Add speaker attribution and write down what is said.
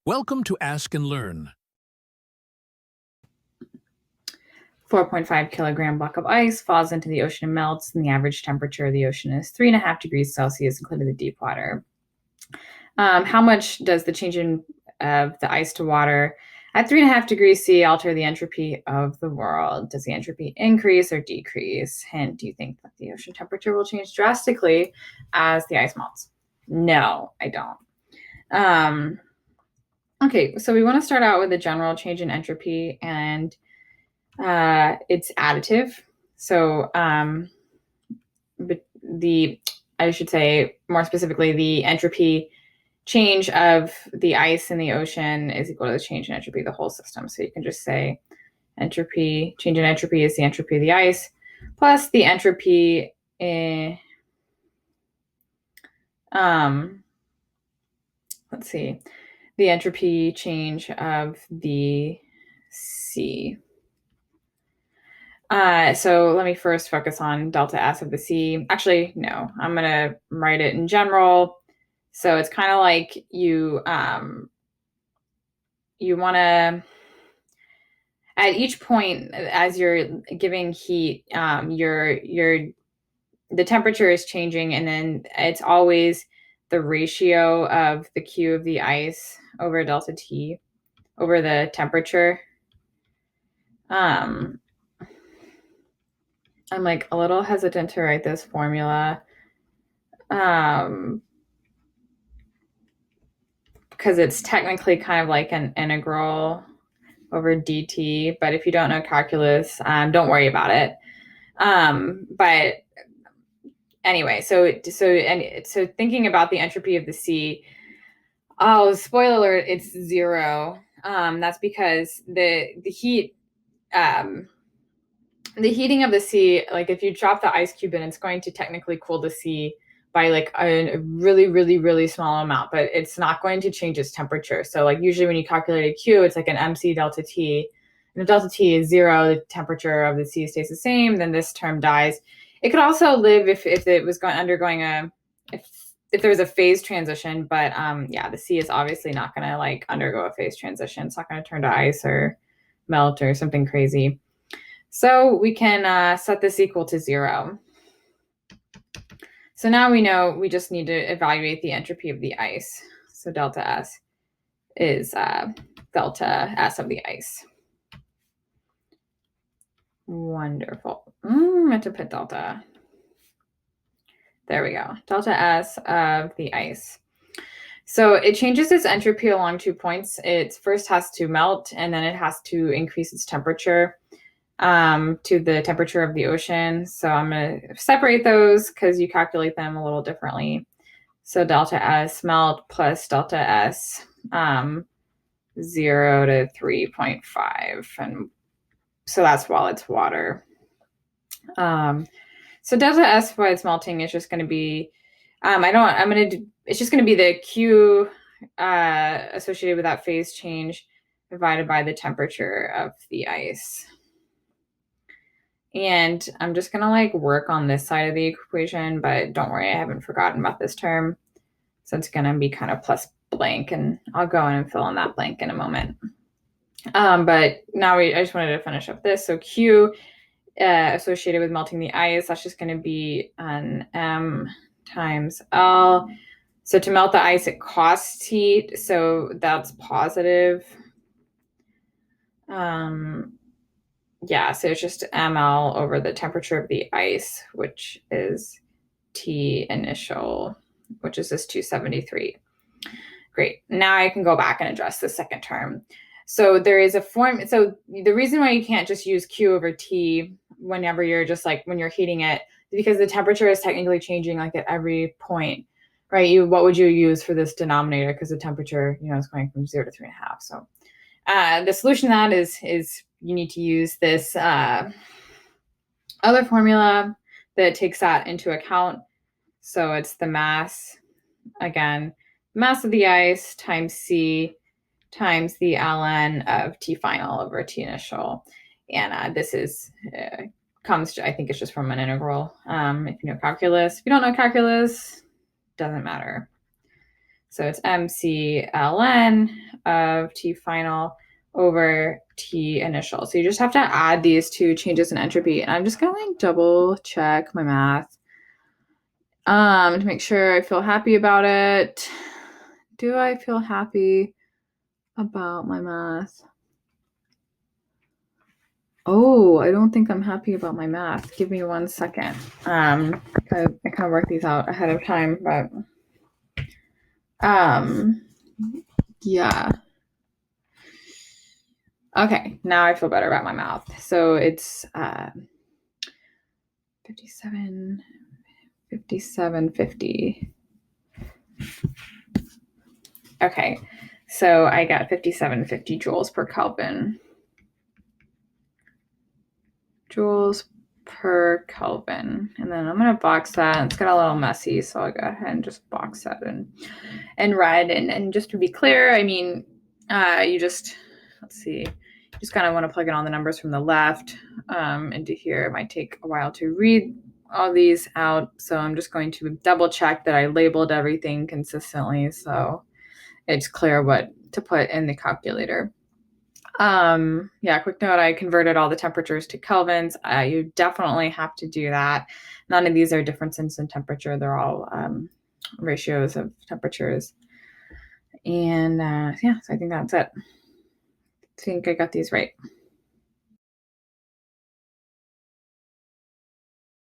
Speaker 1: Welcome to Ask and Learn.
Speaker 2: 4.5 kilogram block of ice falls into the ocean and melts, and the average temperature of the ocean is 3.5 degrees Celsius, including the deep water. How much does the change of the ice to water at 3.5 degrees C alter the entropy of the world? Does the entropy increase or decrease? And do you think that the ocean temperature will change drastically as the ice melts? No, I don't. Okay, so we want to start out with a general change in entropy, and it's additive. So I should say more specifically, the entropy change of the ice in the ocean is equal to the change in entropy of the whole system. So you can just say entropy, change in entropy is the entropy of the ice plus the entropy let's see, the entropy change of the sea. So let me first focus on delta S of the sea. Actually, no, I'm going to write it in general. So it's kind of like you want to, at each point as you're giving heat, the temperature is changing, and then it's always the ratio of the Q of the ice over delta T over the temperature. I'm like a little hesitant to write this formula because it's technically kind of like an integral over dt, but if you don't know calculus, don't worry about it. But anyway, so thinking about the entropy of the sea, oh, spoiler alert, it's 0. That's because the heat, the heating of the sea, like if you drop the ice cube in, it's going to technically cool the sea by like a really, really, really small amount, but it's not going to change its temperature. So like usually when you calculate a Q, it's like an MC delta T. And if delta T is 0, the temperature of the sea stays the same, then this term dies. It could also live if it was undergoing if there was a phase transition, but yeah, the sea is obviously not going to like undergo a phase transition. It's not going to turn to ice or melt or something crazy. So we can set this equal to 0. So now we know we just need to evaluate the entropy of the ice. So delta S is delta S of the ice. Wonderful. I meant to put delta. There we go. Delta S of the ice. So it changes its entropy along 2 points. It first has to melt, and then it has to increase its temperature to the temperature of the ocean. So I'm going to separate those because you calculate them a little differently. So delta S melt plus delta S 0 to 3.5. And so that's while it's water. So delta S while it's melting is just going to be, it's just going to be the Q associated with that phase change divided by the temperature of the ice. And I'm just going to like work on this side of the equation, but don't worry, I haven't forgotten about this term. So it's going to be kind of plus blank, and I'll go in and fill in that blank in a moment. But now I just wanted to finish up this. So Q associated with melting the ice, that's just going to be an M times L. So to melt the ice, it costs heat. So that's positive. Yeah, so it's just ml over the temperature of the ice, which is T initial, which is this 273. Great. Now I can go back and address the second term. So there is a form. So the reason why you can't just use Q over T whenever you're just like when you're heating it is because the temperature is technically changing like at every point, right? What would you use for this denominator? Because the temperature, is going from 0 to 3.5. So the solution to that is you need to use this other formula that takes that into account. So it's the mass, again, mass of the ice times C times the ln of T final over T initial. And this is, I think it's just from an integral. If you know calculus. If you don't know calculus, doesn't matter. So it's MCln of T final over T initial. So you just have to add these two changes in entropy. And I'm just going to like double check my math to make sure I feel happy about it. Do I feel happy about my math? Oh, I don't think I'm happy about my math. Give me 1 second. I kind of worked these out ahead of time, but yeah. Okay, now I feel better about my math. So it's 57, 50. Okay, so I got 5750 joules per Kelvin. Joules per Kelvin. And then I'm going to box that. It's got a little messy, so I'll go ahead and just box that in red. And just to be clear, I mean, you just, let's see, just kind of want to plug in all the numbers from the left into here. It might take a while to read all these out, so I'm just going to double check that I labeled everything consistently so it's clear what to put in the calculator. Yeah, quick note, I converted all the temperatures to kelvins. You definitely have to do that. None of these are differences in temperature. They're all ratios of temperatures. And yeah, so I think that's it. I think I got these right.